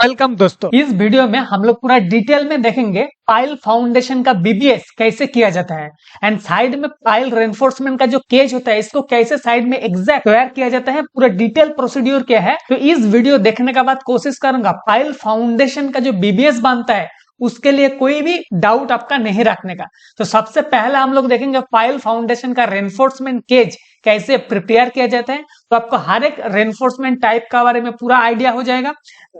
Welcome दोस्तों, इस video में हम लोग पूरा डिटेल में देखेंगे पाइल फाउंडेशन का बीबीएस कैसे किया जाता है एंड साइड में पाइल रेनफोर्समेंट का जो केज होता है इसको कैसे साइड में एग्जैक्ट तैयार किया जाता है, पूरा डिटेल प्रोसीड्यूर क्या है। तो इस वीडियो देखने के बाद कोशिश करूंगा पाइल फाउंडेशन का जो बीबीएस बनता है उसके लिए कोई भी डाउट आपका नहीं रखने का। तो सबसे पहले हम लोग देखेंगे पाइल फाउंडेशन का रेनफोर्समेंट केज कैसे प्रिपेयर किया जाता है, तो आपको हर एक रेनफोर्समेंट टाइप का बारे में पूरा आइडिया हो जाएगा।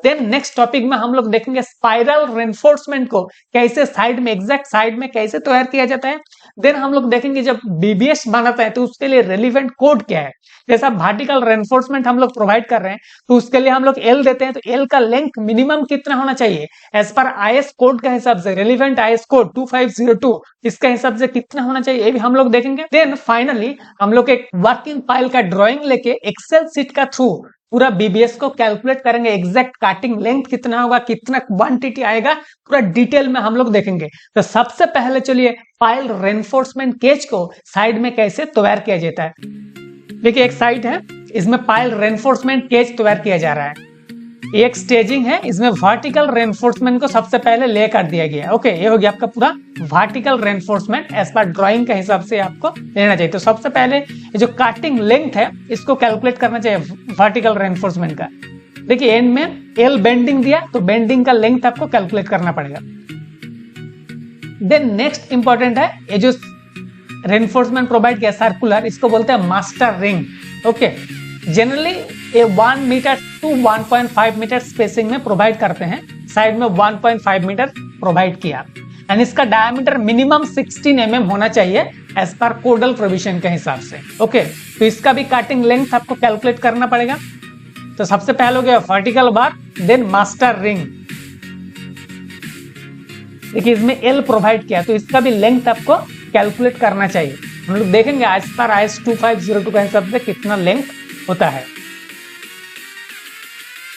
देन नेक्स्ट टॉपिक में हम लोग देखेंगे स्पाइरल रेनफोर्समेंट को कैसे साइड में एग्जैक्ट साइड में कैसे तैयार किया जाता है। देन हम लोग देखेंगे जब बीबीएस बनाता है तो उसके लिए रेलिवेंट कोड क्या है। जैसा वर्टिकल रेनफोर्समेंट हम लोग प्रोवाइड कर रहे हैं तो उसके लिए हम लोग एल देते हैं, तो एल का लेंथ मिनिमम कितना होना चाहिए एज पर आईएस कोड के हिसाब से, रेलिवेंट आईएस कोड 2502 इसके हिसाब से कितना होना चाहिए ये भी हम लोग देखेंगे। देन फाइनली हम लोग एक वर्किंग फाइल का ड्राइंग लेके एक्सेल सीट का थ्रू पूरा बीबीएस को कैलकुलेट करेंगे, एग्जैक्ट काटिंग लेंथ कितना होगा, कितना क्वांटिटी आएगा, पूरा डिटेल में हम लोग देखेंगे। तो सबसे पहले चलिए पाइल रेनफोर्समेंट केज को साइड में कैसे तैयार किया जाता है। देखिए एक साइड है, इसमें पाइल रेनफोर्समेंट केज तैयार किया जा रहा है। एक स्टेजिंग है, इसमें वर्टिकल रेनफोर्समेंट को सबसे पहले ले कर दिया गया। ओके, ये हो गया आपका पूरा vertical reinforcement as per drawing के हिसाब से आपको लेना चाहिए। तो सबसे पहले ये जो काटिंग लेंथ है इसको कैलकुलेट करना चाहिए वर्टिकल रेनफोर्समेंट का। देखिए एंड में एल बेंडिंग दिया तो बेंडिंग का लेंथ आपको कैलकुलेट करना पड़ेगा। देन नेक्स्ट इंपॉर्टेंट है ये जो रेनफोर्समेंट प्रोवाइड किया सर्कुलर, इसको बोलते हैं मास्टर रिंग। ओके, जनरली ये 1 मीटर टू 1.5 मीटर स्पेसिंग में प्रोवाइड करते हैं, साइड में 1.5 मीटर प्रोवाइड किया एंड इसका डायमीटर मिनिमम 16 mm होना चाहिए एज पर कोडल प्रोविजन के हिसाब से। ओके, तो इसका भी कटिंग लेंथ आपको कैलकुलेट करना पड़ेगा। तो सबसे पहले हो गया vertical bar, then master ring. देखिए इसमें एल प्रोवाइड किया तो इसका भी लेंथ आपको कैलकुलेट करना चाहिए। हम लोग देखेंगे एज पर आईएस 2502 के हिसाब से कितना लेंथ होता है।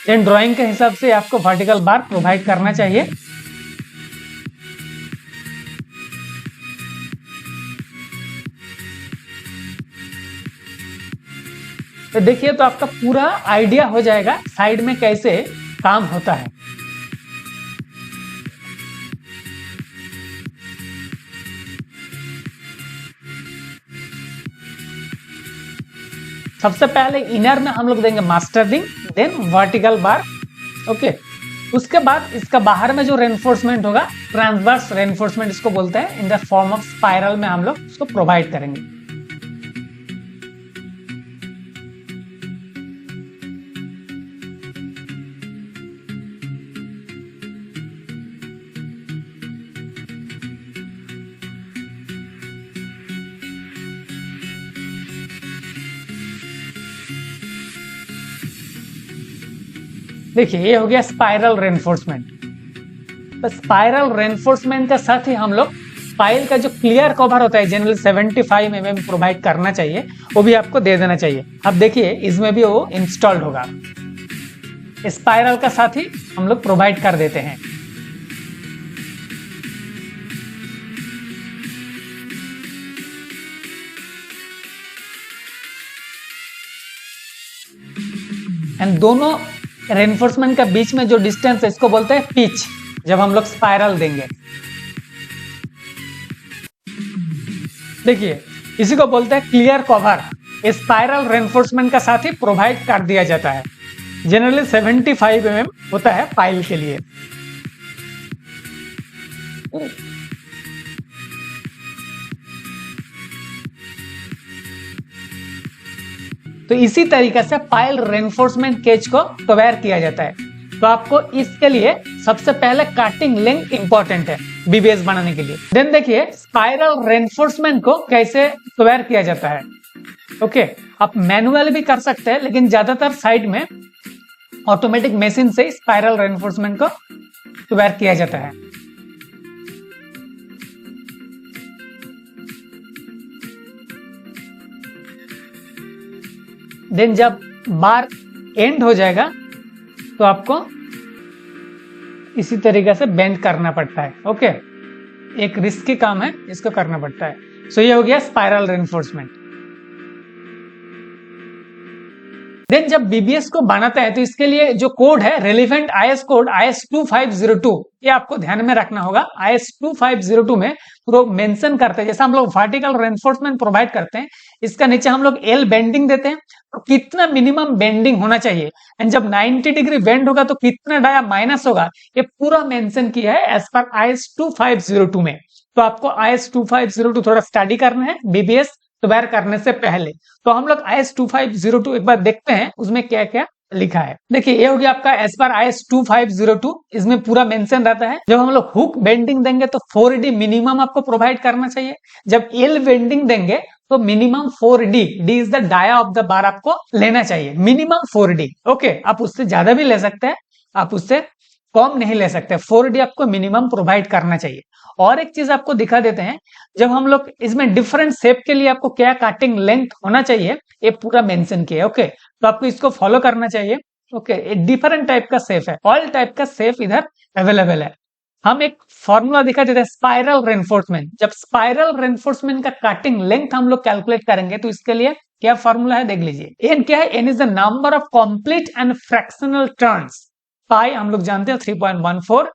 देन ड्राइंग के हिसाब से आपको वर्टिकल बार प्रोवाइड करना चाहिए। तो देखिए तो आपका पूरा आइडिया हो जाएगा साइड में कैसे काम होता है। सबसे पहले इनर में हम लोग देंगे master ring, then vertical bar. Okay, उसके बाद इसका बाहर में जो रेनफोर्समेंट होगा ट्रांसवर्स रेनफोर्समेंट इसको बोलते हैं, in the form of spiral में हम लोग उसको प्रोवाइड करेंगे। देखिए ये हो गया स्पाइरल रेनफोर्समेंट। तो स्पाइरल रेनफोर्समेंट के साथ ही हम लोग पाइल का जो क्लियर कवर होता है जनरली 75 mm प्रोवाइड करना चाहिए, वो भी आपको दे देना चाहिए। अब देखिए इसमें भी वो इंस्टॉल्ड होगा, स्पाइरल का साथ ही हम लोग प्रोवाइड कर देते हैं। एंड दोनों रेनफोर्समेंट का बीच में जो डिस्टेंस है इसको बोलते हैं पिच, जब हम लोग स्पाइरल देंगे। देखिए इसी को बोलते हैं क्लियर कवर। स्पाइरल रेनफोर्समेंट का साथ ही प्रोवाइड कर दिया जाता है, जनरली 75 mm होता है पाइल के लिए। तो इसी तरीके से पाइल रेनफोर्समेंट केज को तैयार किया जाता है। तो आपको इसके लिए सबसे पहले काटिंग लेंथ इंपॉर्टेंट है बीबीएस बनाने के लिए। देन देखिए स्पाइरल रेनफोर्समेंट को कैसे तैयार किया जाता है। ओके, आप मैनुअली भी कर सकते हैं, लेकिन ज्यादातर साइड में ऑटोमेटिक मशीन से स्पाइरल रेनफोर्समेंट को तैयार किया जाता है। देन जब बार एंड हो जाएगा तो आपको इसी तरीके से बेंड करना पड़ता है। ओके, एक रिस्की काम है, इसको करना पड़ता है। सो ये हो गया स्पाइरल रेनफोर्समेंट। देन जब बीबीएस को बनाता है तो इसके लिए जो कोड है रेलिवेंट आईएस कोड IS2502, ये आपको ध्यान में रखना होगा। IS2502 में पूरा मेंशन करते हैं, जैसा हम लोग वर्टिकल रेनफोर्समेंट प्रोवाइड करते हैं, इसका नीचे हम लोग एल बेंडिंग देते हैं, तो कितना मिनिमम बेंडिंग होना चाहिए, एंड जब 90 डिग्री बेंड होगा तो कितना डाया माइनस होगा, ये पूरा मेंशन किया है एज पर IS2502 में। तो आपको IS2502 थोड़ा स्टडी करना है बीबीएस तैयार करने से पहले। तो हम लोग IS2502 एक बार देखते हैं उसमें क्या क्या लिखा है। देखिए ये हो गया आपका एज पर IS2502, इसमें पूरा मेंशन रहता है। जब हम लोग हुक बेंडिंग देंगे तो 4D मिनिमम आपको प्रोवाइड करना चाहिए। जब एल बेंडिंग देंगे तो minimum 4D, D is the dia of the bar आपको लेना चाहिए, मिनिमम 4D। ओके, आप उससे ज्यादा भी ले सकते हैं, आप उससे कम नहीं ले सकते, 4D आपको मिनिमम प्रोवाइड करना चाहिए। और एक चीज आपको दिखा देते हैं, जब हम लोग इसमें डिफरेंट शेप के लिए आपको क्या कटिंग लेंथ होना चाहिए ये पूरा मेंशन किया है। ओके, तो आपको इसको फॉलो करना चाहिए। ओके, डिफरेंट टाइप का शेप है, ऑल टाइप का शेप इधर अवेलेबल है। हम एक फॉर्मूला दिखा देते हैं, स्पाइरल रेनफोर्समेंट। जब स्पाइरल रेनफोर्समेंट का कटिंग लेंथ हम लोग कैलकुलेट करेंगे तो इसके लिए क्या फॉर्मूला है देख लीजिए। एन क्या है, N is the number of complete and fractional turns. Pi हम लोग जानते हैं 3.14।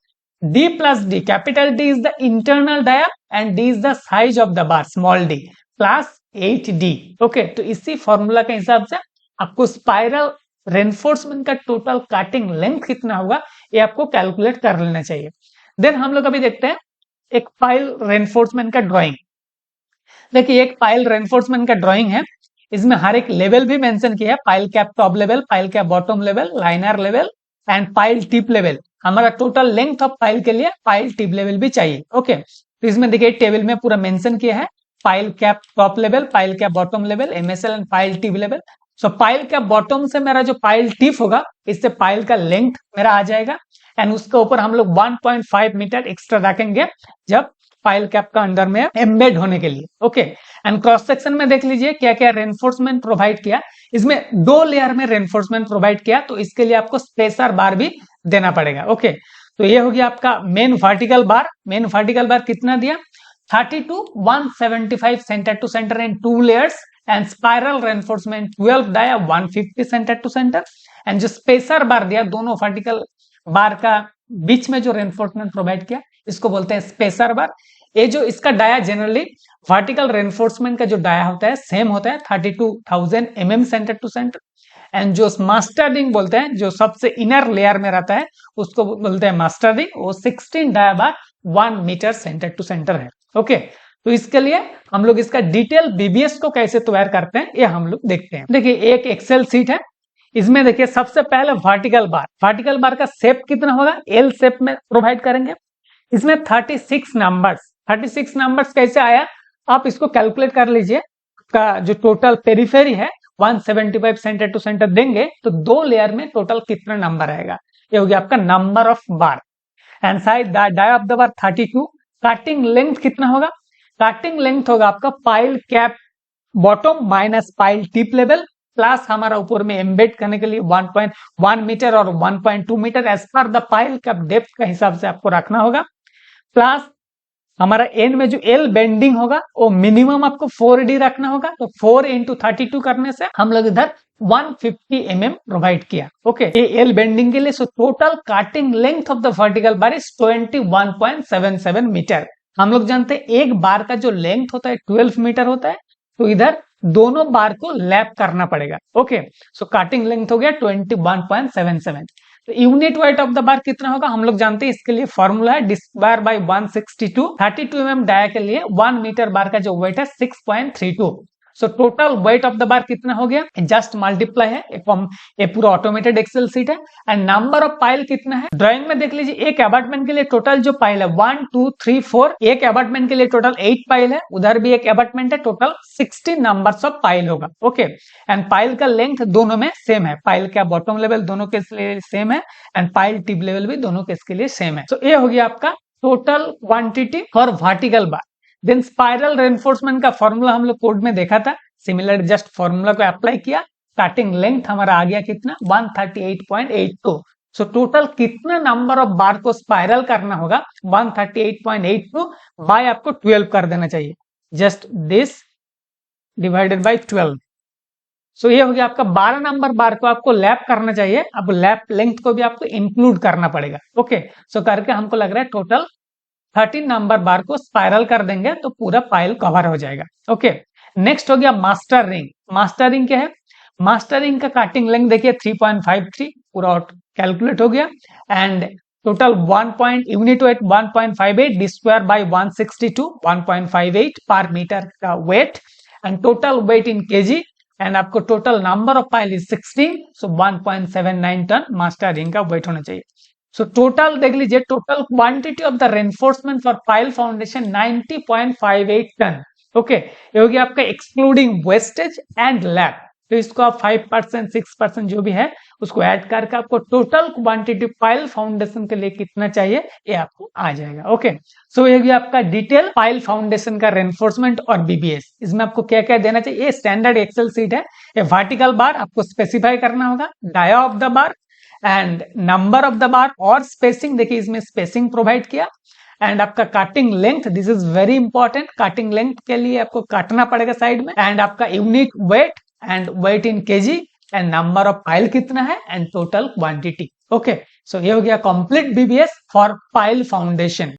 D plus D, capital D is the internal dia and D is the size of the bar, small D, plus 8D। Okay, तो इसी formula के हिसाब से आपको स्पाइरल रेनफोर्समेंट का टोटल कटिंग लेंथ कितना होगा ये आपको कैलकुलेट कर लेना चाहिए। देन हम लोग अभी देखते हैं एक पाइल रेनफोर्समेंट का ड्राइंग। देखिए एक पाइल रेनफोर्समेंट का ड्राइंग है, इसमें हर एक लेवल भी मेंशन किया है, pile cap top level, pile cap bottom level, liner level and pile tip level. हमारा टोटल लेंथ ऑफ पाइल के लिए पाइल टिप लेवल भी चाहिए। ओके, तो इसमें देखिए टेबल में पूरा मेंशन किया है, pile cap top level, pile cap bottom level, MSL and pile tip level. So pile cap bottom से मेरा जो पाइल टिप होगा इससे पाइल का लेंथ मेरा आ जाएगा, एंड उसके ऊपर हम लोग 1.5 मीटर एक्स्ट्रा रखेंगे जब पाइल कैप का अंदर में एम्बेड होने के लिए। ओके, एंड क्रॉस सेक्शन में देख लीजिए क्या क्या रेनफोर्समेंट प्रोवाइड किया। इसमें 2 लेयर में रेनफोर्समेंट प्रोवाइड किया, तो इसके लिए आपको स्पेसर बार भी देना पड़ेगा। ओके, तो ये हो गया आपका main vertical bar. Main vertical bar कितना दिया, 32 175 centre to centre in 2 layers, and spiral reinforcement 12 dia 150 centre to centre. And जो स्पेसर बार दिया दोनों वर्टिकल बार का बीच में जो रेनफोर्समेंट प्रोवाइड किया इसको बोलते हैं स्पेसर बार। ये जो इसका डाया जनरली वर्टिकल रेनफोर्समेंट का जो डाया होता है सेम होता है 32,000 mm centre to centre, and जो मास्टरिंग बोलते हैं जो सबसे इनर लेयर में रहता है उसको बोलते हैं मास्टरिंग, वो 16 dia bar 1 metre centre to centre है। ओके, तो इसके लिए हम लोग इसका डिटेल बीबीएस को कैसे तैयार करते हैं ये हम लोग देखते हैं। देखिए एक एक्सेल सीट है, इसमें देखिए सबसे पहले वर्टिकल बार का शेप कितना होगा, एल शेप में प्रोवाइड करेंगे। इसमें 36 नंबर्स कैसे आया आप इसको कैलकुलेट कर लीजिए। का जो टोटल पेरिफेरी है 175 सेंटर टू सेंटर देंगे तो 2 लेयर में टोटल कितना नंबर आएगा, ये हो गया आपका number of bar. And side dia of the bar 32। Cutting length कितना होगा, कटिंग लेंथ होगा आपका pile cap bottom minus pile tip level plus हमारा ऊपर में एम्बेड करने के लिए 1.1 मीटर और 1.2 metre as per the pile cap depth का हिसाब से आपको रखना होगा, प्लस हमारा एंड में जो एल बेंडिंग होगा वो मिनिमम आपको 4D रखना होगा। तो 4 × 32 करने से हम लोग इधर 150 mm प्रोवाइड किया। ओके, ये एल बेंडिंग के लिए। So total cutting length of the vertical bar is 21.77 metre. हम लोग जानते हैं एक बार का जो लेंथ होता है 12 मीटर होता है, तो इधर दोनों बार को लैप करना पड़ेगा। ओके, सो कटिंग लेंथ हो गया 21.77। तो यूनिट वेट ऑफ द बार कितना होगा हम लोग जानते हैं, इसके लिए फॉर्मूला है डिस्क बार बाय 162। 32 mm डाया के लिए 1 मीटर बार का जो वेट है 6.32। So total weight of the बार कितना हो गया, जस्ट मल्टीप्लाई है, ये पूरा ऑटोमेटेड एक्सेल सीट है। एंड नंबर ऑफ पाइल कितना है ड्राइंग में देख लीजिए, एक अपार्टमेंट के लिए टोटल जो पाइल है 1 2 3 4, एक अपार्टमेंट के लिए टोटल 8 पाइल है, उधर भी एक अपार्टमेंट है, टोटल 16 नंबर्स ऑफ पाइल होगा। ओके, एंड पाइल का लेंथ दोनों में सेम है, पाइल का बॉटम लेवल दोनों के लिए सेम है एंड पाइल टिप लेवल भी दोनों के लिए सेम है। तो ये हो गया आपका total quantity for vertical bar. Then spiral reinforcement का फॉर्मूला हम लोग कोड में देखा था, सिमिलर जस्ट फॉर्मूला को अप्लाई किया, कटिंग लेंथ हमारा आ गया कितना 138.82। सो टोटल कितना नंबर ऑफ बार को स्पाइरल करना होगा 138.82 बाय आपको 12 कर देना चाहिए, जस्ट दिस डिवाइडेड बाय 12। सो ये हो गया आपका 12 नंबर बार को आपको लैप करना चाहिए। अब लैप लेंथ को भी आपको इंक्लूड करना पड़ेगा। ओके, सो करके हमको लग रहा है टोटल 13 नंबर बार को स्पाइरल कर देंगे तो पूरा पाइल कवर हो जाएगा। ओके, नेक्स्ट हो गया मास्टर रिंग। मास्टर रिंग क्या है? मास्टर रिंग का काटिंग लेंथ देखिए 3.53 पूरा कैलकुलेट हो गया। And total 1 point unit weight 1.58 D square by 162 1.58 पर मीटर का weight and total weight in KG. And आपको total number of pile is 16, so 1.79 ton master ring का वेट होना चाहिए। सो टोटल देख लीजिए, total quantity of the reinforcement for pile foundation 90.58 ton. Okay, ये हो गया आपका एक्सक्लूडिंग वेस्टेज एंड लैप। तो इसको आप 5% 6% जो भी है उसको ऐड करके आपको टोटल क्वांटिटी पाइल फाउंडेशन के लिए कितना चाहिए ये आपको आ जाएगा। ओके, सो ये भी आपका डिटेल पाइल फाउंडेशन का रेनफोर्समेंट और बीबीएस। इसमें आपको क्या क्या देना चाहिए, ये स्टैंडर्ड एक्सेल सीट है। ये वर्टिकल बार आपको स्पेसिफाई करना होगा, dia of the bar and number of the bar और स्पेसिंग। देखिए इसमें स्पेसिंग प्रोवाइड किया। एंड आपका cutting length, this is very important, cutting length के लिए आपको काटना पड़ेगा साइड में। एंड आपका unit weight and weight in KG and number of pile कितना है and total quantity. Okay, so ये हो गया complete BBS for pile foundation.